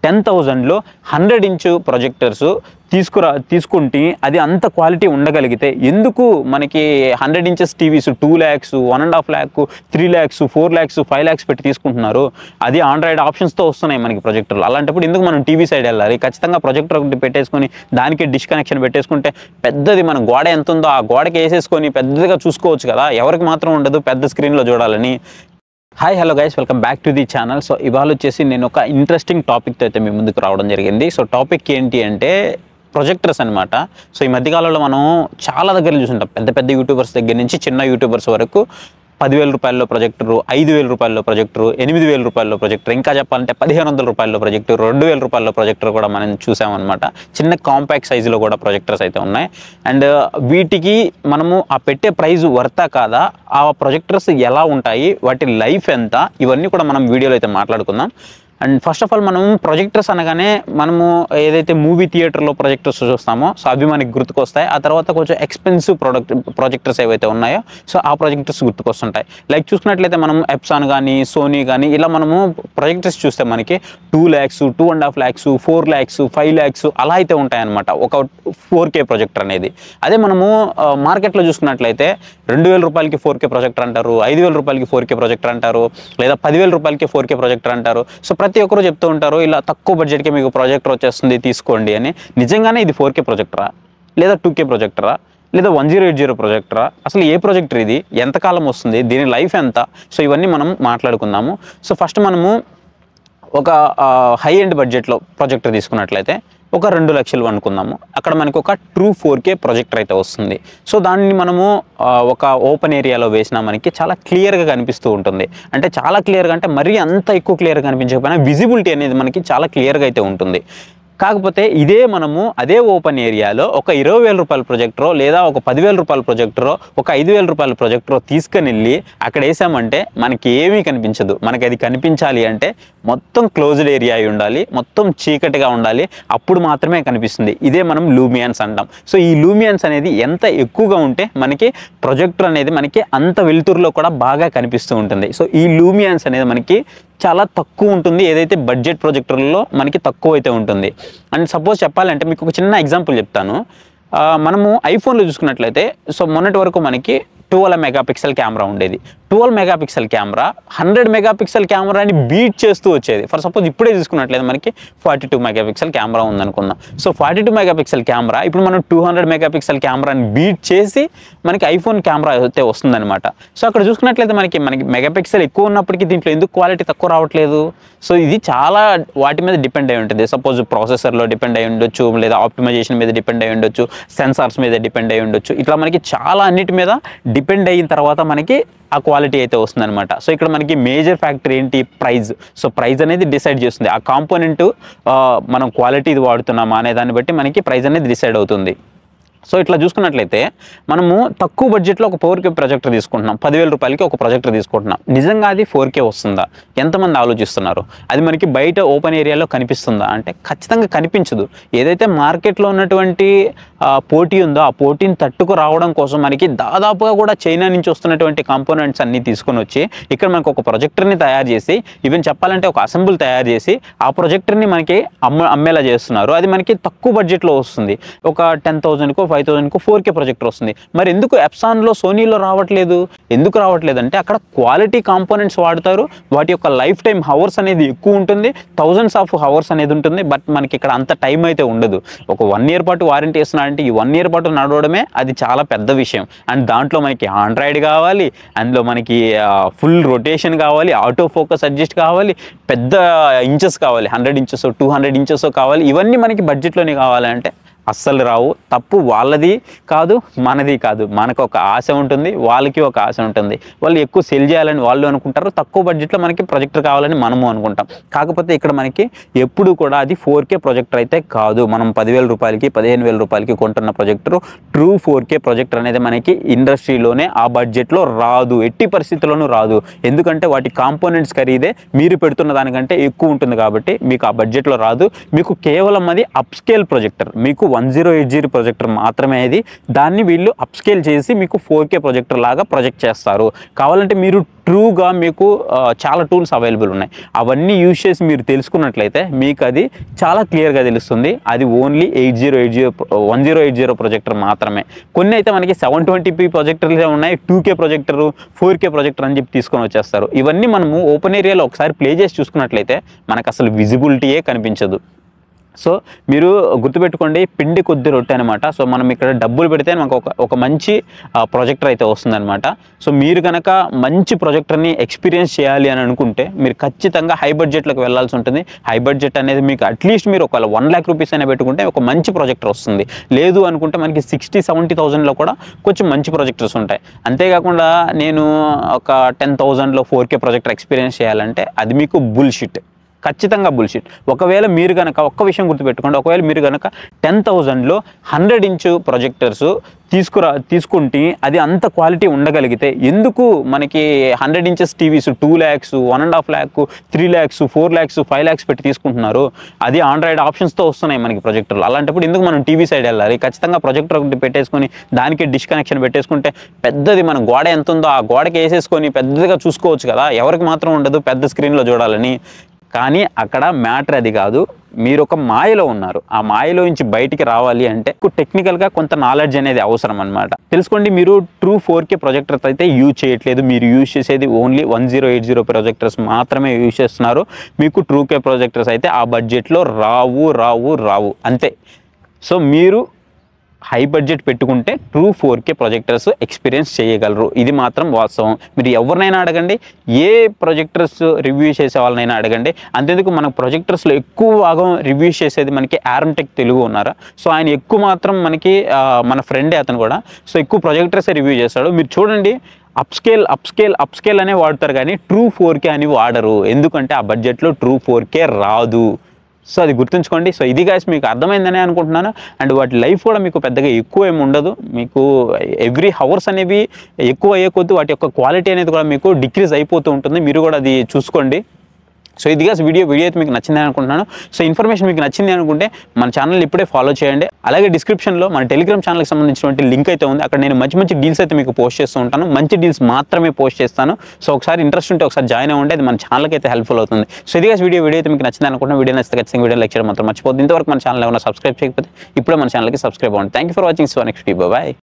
10,000లో 100 inch projectors తీసుకుంటే అది అంత క్వాలిటీ ఉండగలిగితే ఎందుకు మనకి 100 inches TVs 2 lakhs 1.5 lakh 3 lakhs 4 lakhs 5 lakhs పెట్టి తీసుకుంటున్నారు? అది ఆండ్రాయిడ్ ఆప్షన్స్తో వస్తున్నాయి మనకి ప్రొజెక్టర్లు. అలాంటప్పుడు ఎందుకు మనం టీవీ సైడ్ వెళ్ళాలి? ఖచ్చితంగా ప్రొజెక్టర్ ఒకటి పెట్టేసుకొని దానికి డిష్ కనెక్షన్ పెట్టేసుకుంటే పెద్దది మన గోడ ఎంత ఉందో ఆ గోడకి వేసేసుకొని పెద్దగా చూసుకోవచ్చు కదా. ఎవరికి మాత్రం ఉండదు పెద్ద స్క్రీన్లో చూడాలని. Hi hello guys, welcome back to the channel. So ఇవాళ వచ్చేసి నేను ఒక ఇంట్రెస్టింగ్ టాపిక్తో అయితే మీ ముందుకు రావడం జరిగింది. సో టాపిక్ ఏంటి అంటే ప్రొజెక్టర్స్ అనమాట. సో ఈ మధ్యకాలంలో మనం చాలా దగ్గర చూసుంటాం, పెద్ద పెద్ద యూట్యూబర్స్ దగ్గర నుంచి చిన్న యూట్యూబర్స్ వరకు 10,000 రూపాయల్లో ప్రొజెక్టరు, 5,000 రూపాయల్లో ప్రొజెక్టరు, 8,000 రూపాయల్లో ప్రొజెక్టర్, ఇంకా చెప్పాలంటే 1,500 రూపాయల్లో ప్రొజెక్టర్, 2,000 రూపాయల్లో ప్రొజెక్టర్ కూడా మనం చూసామన్నమాట. చిన్న కాంపాక్ట్ సైజులో కూడా ప్రొజెక్టర్స్ అయితే ఉన్నాయి. అండ్ వీటికి మనము ఆ పెట్టే ప్రైస్ వర్తా కాదా, ఆ ప్రొజెక్టర్స్ ఎలా ఉంటాయి, వాటి లైఫ్ ఎంత, ఇవన్నీ కూడా మనం వీడియోలో అయితే మాట్లాడుకుందాం. అండ్ ఫస్ట్ ఆఫ్ ఆల్ మనం ప్రొజెక్టర్స్ అనగానే మనము ఏదైతే మూవీ థియేటర్లో ప్రొజెక్టర్స్ చూస్తామో సో అవి మనకి గుర్తుకొస్తాయి. ఆ తర్వాత కొంచెం ఎక్స్పెన్సివ్ ప్రొజెక్టర్స్ ఏవైతే ఉన్నాయో సో ఆ ప్రొజెక్టర్స్ గుర్తుకొస్తుంటాయి. లైక్ చూసుకున్నట్లయితే మనం ఎప్సాన్ కానీ సోనీ కానీ ఇలా మనము ప్రొజెక్టర్స్ చూస్తే మనకి 2 lakhs 2.5 lakhs 4 lakhs 5 lakhs అలా అయితే ఉంటాయన్నమాట ఒక 4K ప్రొజెక్టర్ అనేది. అదే మనము మార్కెట్లో చూసుకున్నట్లయితే 2,000 రూపాయలకి 4K ప్రొజెక్టర్ అంటారు, 5,000 రూపాయలకి 4K ప్రొజెక్టర్ అంటారు, లేదా 10,000 రూపాయలకి 4K ప్రొజెక్టర్ అంటారు. సో ప్రతి ఒక్కరు చెప్తూ ఉంటారు ఇలా తక్కువ బడ్జెట్కి మీకు ప్రొజెక్టర్ వచ్చేస్తుంది తీసుకోండి అని. నిజంగానే ఇది 4K ప్రొజెక్టరా, లేదా 2K ప్రొజెక్టరా, లేదా 1080 ప్రొజెక్టరా? అసలు ఏ ప్రొజెక్టర్ ఇది, ఎంతకాలం వస్తుంది, దీని లైఫ్ ఎంత? సో ఇవన్నీ మనం మాట్లాడుకుందాము. సో ఫస్ట్ మనము ఒక హై ఎండ్ బడ్జెట్లో ప్రొజెక్టర్ తీసుకున్నట్లయితే ఒక 2 లక్షలు అనుకుందాము. అక్కడ మనకు ఒక ట్రూ 4K ప్రొజెక్టర్ అయితే వస్తుంది. సో దాన్ని మనము ఒక ఓపెన్ ఏరియాలో వేసినా మనకి చాలా క్లియర్గా కనిపిస్తూ ఉంటుంది. అంటే చాలా క్లియర్గా అంటే మరీ అంత ఎక్కువ క్లియర్గా కనిపించకపోయినా విజిబిలిటీ అనేది మనకి చాలా క్లియర్గా అయితే ఉంటుంది. కాకపోతే ఇదే మనము అదే ఓపెన్ ఏరియాలో ఒక 20,000 రూపాయల ప్రొజెక్టరో లేదా ఒక 10,000 రూపాయల ప్రొజెక్టరో ఒక 5,000 రూపాయల ప్రొజెక్టరో తీసుకుని వెళ్ళి అక్కడ వేసామంటే మనకి ఏమీ కనిపించదు. మనకి అది కనిపించాలి అంటే మొత్తం క్లోజ్డ్ ఏరియా అయి ఉండాలి, మొత్తం చీకటిగా ఉండాలి, అప్పుడు మాత్రమే కనిపిస్తుంది. ఇదే మనం లూమియన్స్ అంటాం. సో ఈ లూమియన్స్ అనేది ఎంత ఎక్కువగా ఉంటే మనకి ప్రొజెక్టర్ అనేది మనకి అంత వెలుతురులో కూడా బాగా కనిపిస్తూ ఉంటుంది. సో ఈ లూమియన్స్ అనేది మనకి చాలా తక్కువ ఉంటుంది, ఏదైతే బడ్జెట్ ప్రొజెక్టర్లలో మనకి తక్కువ అయితే ఉంటుంది. అండ్ సపోజ్ చెప్పాలంటే మీకు ఒక చిన్న ఎగ్జాంపుల్ చెప్తాను. మనము ఐఫోన్లో చూసుకున్నట్లయితే సో మొన్నటి వరకు మనకి 12 మెగాపిక్సెల్ కెమెరా ఉండేది. 12 మెగాపిక్సెల్ కెమెరా 100 మెగాపిక్సెల్ కెమెరాని బీట్ చేస్తూ వచ్చేది. ఫర్ సపోజ్ ఇప్పుడే చూసుకున్నట్లయితే మనకి 42 మెగాపిక్సెల్ కెమెరా ఉందనుకుందాం. సో 42 మెగాపిక్సెల్ కెమెరా ఇప్పుడు మనం 200 మెగాపిక్సెల్ కెమెరాని బీట్ చేసి మనకి ఐఫోన్ కెమెరా అయితే వస్తుందన్నమాట. సో అక్కడ చూసుకున్నట్లయితే మనకి మెగాపిక్సెల్ ఎక్కువ ఉన్నప్పటికీ దీంట్లో ఎందుకు క్వాలిటీ తక్కువ రావట్లేదు? సో ఇది చాలా వాటి మీద డిపెండ్ అయి ఉంటుంది. సపోజ్ ప్రాసెసర్లో డిపెండ్ అయి ఉండొచ్చు, లేదా ఆప్టిమైజేషన్ మీద డిపెండ్ అయి ఉండొచ్చు, సెన్సార్స్ మీద డిపెండ్ అయి ఉండొచ్చు. ఇట్లా మనకి చాలా అన్నిటి మీద డిపెండ్ అయిన తర్వాత మనకి ఆ క్వాలిటీ అయితే వస్తుందన్నమాట. సో ఇక్కడ మనకి మేజర్ ఫ్యాక్టర్ ఏంటి? ప్రైజ్. సో ప్రైజ్ అనేది డిసైడ్ చేస్తుంది. ఆ కాంపోనెంట్ మనం క్వాలిటీ ఇది వాడుతున్నామా అనే దాన్ని బట్టి మనకి ప్రైజ్ అనేది డిసైడ్ అవుతుంది. సో ఇట్లా చూసుకున్నట్లయితే మనము తక్కువ బడ్జెట్లో ఒక 4K ప్రొజెక్టర్ తీసుకుంటున్నాం, 10,000 రూపాయలకి ఒక ప్రొజెక్టర్ తీసుకుంటున్నాం. నిజంగా అది 4K వస్తుందా? ఎంతమంది ఆలోచిస్తున్నారు? అది మనకి బయట ఓపెన్ ఏరియాలో కనిపిస్తుందా అంటే ఖచ్చితంగా కనిపించదు. ఏదైతే మార్కెట్లో ఉన్నటువంటి పోటీ ఉందో ఆ పోటీని తట్టుకు రావడం కోసం మనకి దాదాపుగా కూడా చైనా నుంచి వస్తున్నటువంటి కాంపోనెంట్స్ అన్నీ తీసుకొని వచ్చి ఇక్కడ మనకు ఒక ప్రొజెక్టర్ని తయారు చేసి, ఈవెన్ చెప్పాలంటే ఒక అసెంబుల్ తయారు చేసి ఆ ప్రొజెక్టర్ని మనకి అమ్మేలా చేస్తున్నారు. అది మనకి తక్కువ బడ్జెట్లో వస్తుంది. ఒక 10,000కో 5,000కో 4K ప్రొజెక్టర్ వస్తుంది. మరి ఎందుకు ఎప్సాన్లో సోనీలో రావట్లేదు? ఎందుకు రావట్లేదు అంటే అక్కడ క్వాలిటీ కాంపోనెంట్స్ వాడతారు, వాటి యొక్క లైఫ్ టైం హవర్స్ అనేది ఎక్కువ ఉంటుంది, థౌజండ్స్ ఆఫ్ హవర్స్ అనేది ఉంటుంది. బట్ మనకి ఇక్కడ అంత టైం అయితే ఉండదు. ఒక 1 year పాటు వారంటీ ఇస్తున్నారంటే ఈ 1 year పాటు నడవడమే అది చాలా పెద్ద విషయం. అండ్ దాంట్లో మనకి ఆండ్రాయిడ్ కావాలి, అందులో మనకి ఫుల్ రొటేషన్ కావాలి, ఆటో ఫోకస్ అడ్జస్ట్ కావాలి, పెద్ద ఇంచెస్ కావాలి, 100 ఇంచెస్ 200 ఇంచెస్ కావాలి. ఇవన్నీ మనకి బడ్జెట్లోనే కావాలంటే అస్సలు రావు. తప్పు వాళ్ళది కాదు, మనది కాదు. మనకు ఒక ఆశ ఉంటుంది, వాళ్ళకి ఒక ఆశ ఉంటుంది. వాళ్ళు ఎక్కువ సెల్ చేయాలని వాళ్ళు అనుకుంటారు, తక్కువ బడ్జెట్లో మనకి ప్రొజెక్టర్ కావాలని మనము అనుకుంటాం. కాకపోతే ఇక్కడ మనకి ఎప్పుడు కూడా అది 4K ప్రొజెక్టర్ అయితే కాదు. మనం 10,000 రూపాయలకి 15,000 రూపాయలకి కొంటున్న ప్రొజెక్టర్ ట్రూ 4K ప్రొజెక్టర్ అనేది మనకి ఇండస్ట్రీలోనే ఆ బడ్జెట్లో రాదు, ఎట్టి పరిస్థితుల్లోనూ రాదు. ఎందుకంటే వాటి కాంపోనెంట్స్ ఖరీదే మీరు పెడుతున్న దానికంటే ఎక్కువ ఉంటుంది కాబట్టి మీకు ఆ బడ్జెట్లో రాదు. మీకు కేవలం అది అప్ స్కేల్ ప్రొజెక్టర్. మీకు 1080 ప్రొజెక్టర్ మాత్రమే ఇది. దాన్ని వీళ్ళు అప్స్కేల్ చేసి మీకు 4K ప్రొజెక్టర్ లాగా ప్రొజెక్ట్ చేస్తారు. కావాలంటే మీరు ట్రూగా మీకు చాలా టూల్స్ అవైలబుల్ ఉన్నాయి, అవన్నీ యూజ్ చేసి మీరు తెలుసుకున్నట్లయితే మీకు అది చాలా క్లియర్గా తెలుస్తుంది. అది ఓన్లీ 1080 ప్రొజెక్టర్ మాత్రమే. కొన్ని అయితే మనకి 720p ప్రొజెక్టర్లే ఉన్నాయి, 2K ప్రొజెక్టర్, 4K ప్రొజెక్టర్ అని చెప్పి తీసుకొని వచ్చేస్తారు. ఇవన్నీ మనము ఓపెన్ ఏరియాలో ఒకసారి ప్లే చేసి చూసుకున్నట్లయితే మనకు అసలు విజిబిలిటీయే కనిపించదు. సో మీరు గుర్తుపెట్టుకోండి, పిండి కొద్ది రొట్టె అనమాట. సో మనం ఇక్కడ డబ్బులు పెడితే మనకు ఒక మంచి ప్రొజెక్టర్ అయితే వస్తుందన్నమాట. సో మీరు కనుక మంచి ప్రొజెక్టర్ని ఎక్స్పీరియన్స్ చేయాలి అని అనుకుంటే మీరు ఖచ్చితంగా హై బడ్జెట్లోకి వెళ్ళాల్సి ఉంటుంది. హై బడ్జెట్ అనేది మీకు అట్లీస్ట్ మీరు ఒక 1 lakh రూపీస్ అయినా పెట్టుకుంటే ఒక మంచి ప్రొజెక్టర్ వస్తుంది. లేదు అనుకుంటే మనకి 60-70,000లో కూడా కొంచెం మంచి ప్రొజెక్టర్స్ ఉంటాయి. అంతేకాకుండా నేను ఒక 10,000లో 4K ప్రొజెక్టర్ ఎక్స్పీరియన్స్ చేయాలంటే అది మీకు బుల్షిట్, ఖచ్చితంగా బుల్షిట్. ఒకవేళ మీరు కనుక ఒక్క విషయం గుర్తుపెట్టుకోండి, ఒకవేళ మీరు కనుక 10,000లో 100 inch ప్రొజెక్టర్స్ తీసుకుంటే అది అంత క్వాలిటీ ఉండగలిగితే ఎందుకు మనకి 100 inches TVs 2 lakhs, 1.5 lakh, 3 lakhs, 4 lakhs, 5 lakhs పెట్టి తీసుకుంటున్నారు? అది ఆండ్రాయిడ్ ఆప్షన్స్తో వస్తున్నాయి మనకి ప్రొజెక్టర్లు. అలాంటప్పుడు ఎందుకు మనం టీవీ సైడ్ వెళ్ళాలి? ఖచ్చితంగా ప్రొజెక్టర్ ఒకటి పెట్టేసుకొని దానికి డిష్ కనెక్షన్ పెట్టేసుకుంటే పెద్దది మన గోడ ఎంత ఉందో ఆ గోడకి వేసేసుకొని పెద్దదిగా చూసుకోవచ్చు కదా. ఎవరికి మాత్రం ఉండదు పెద్ద స్క్రీన్లో చూడాలని. కానీ అక్కడ మ్యాటర్ అది కాదు, మీరు ఒక మాయలో ఉన్నారు. ఆ మాయలో నుంచి బయటికి రావాలి అంటే టెక్నికల్గా కొంత నాలెడ్జ్ అనేది అవసరం అనమాట. తెలుసుకోండి, మీరు ట్రూ 4K ప్రొజెక్టర్స్ అయితే యూజ్ చేయట్లేదు, మీరు యూజ్ చేసేది ఓన్లీ 1080 ప్రొజెక్టర్స్ మాత్రమే యూజ్ చేస్తున్నారు. మీకు 2K ప్రొజెక్టర్స్ అయితే ఆ బడ్జెట్లో రావు అంతే. సో మీరు హై బడ్జెట్ పెట్టుకుంటే ట్రూ 4K ప్రొజెక్టర్స్ ఎక్స్పీరియన్స్ చేయగలరు. ఇది మాత్రం వాస్తవం. మీరు ఎవరినైనా అడగండి, ఏ ప్రొజెక్టర్స్ రివ్యూ చేసే వాళ్ళనైనా అడగండి. అంతేందుకు మన ప్రొజెక్టర్స్లో ఎక్కువ భాగం రివ్యూస్ చేసేది మనకి ఆర్ఎంటెక్ తెలుగు ఉన్నారు. సో ఆయన ఎక్కువ మాత్రం మనకి మన ఫ్రెండే అతను కూడా. సో ఎక్కువ ప్రొజెక్టర్సే రివ్యూ చేస్తాడు. మీరు చూడండి, అప్స్కేల్ అనే వాడతారు కానీ ట్రూ 4K అని వాడరు. ఎందుకంటే ఆ బడ్జెట్లో ట్రూ 4K రాదు. సో అది గుర్తుంచుకోండి. సో ఇది గైస్ మీకు అర్థమైందని అనుకుంటున్నాను. అండ్ వాటి లైఫ్ కూడా మీకు పెద్దగా ఎక్కువ ఏమి ఉండదు. మీకు ఎవ్రీ హవర్స్ అనేవి ఎక్కువ అయ్యే కొద్దీ వాటి యొక్క క్వాలిటీ అనేది కూడా మీకు డిక్రీజ్ అయిపోతూ ఉంటుంది. మీరు కూడా అది చూసుకోండి. సో ఇది గాస్ వీడియో అయితే మీకు నచ్చిందని అనుకుంటున్నాను. సో ఇన్ఫర్మేషన్ మీకు నచ్చింది అనుకుంటే మన ఛానల్ ఇప్పుడే ఫాలో చేయండి. అలాగే డిస్క్రిప్షన్లో మన టెలిగ్రామ్ ఛానల్కి సంబంధించినటువంటి లింక్ అయితే ఉంది. అక్కడ నేను మంచి డీల్స్ అయితే మీకు పోస్ట్ చేస్తూ ఉంటాను. మంచి డీల్స్ మాత్రమే పోస్ట్ చేస్తాను. సో ఒకసారి ఇంట్రెస్ట్ ఉంటే ఒకసారి జాయిన్ అవ్వండి, అది మన ఛానల్కి అయితే హెల్ప్ఫుల్ అవుతుంది. సో ఇది గాస్ వీడియో అయితే మీకు నచ్చింది అనుకుంటున్నాను. వీడియో నచ్చితే ఖచ్చితంగా వీడియో లైక్ చేయడం మాత్రం మర్చిపోద్దు. ఇంతవరకు మన ఛానల్ ఏమైనా సబ్స్క్రైబ్ చేయకపోతే ఇప్పుడే మన ఛానల్కి సబ్స్క్రైబ్ అవ్వండి. Thank you for watching. So next video, bye.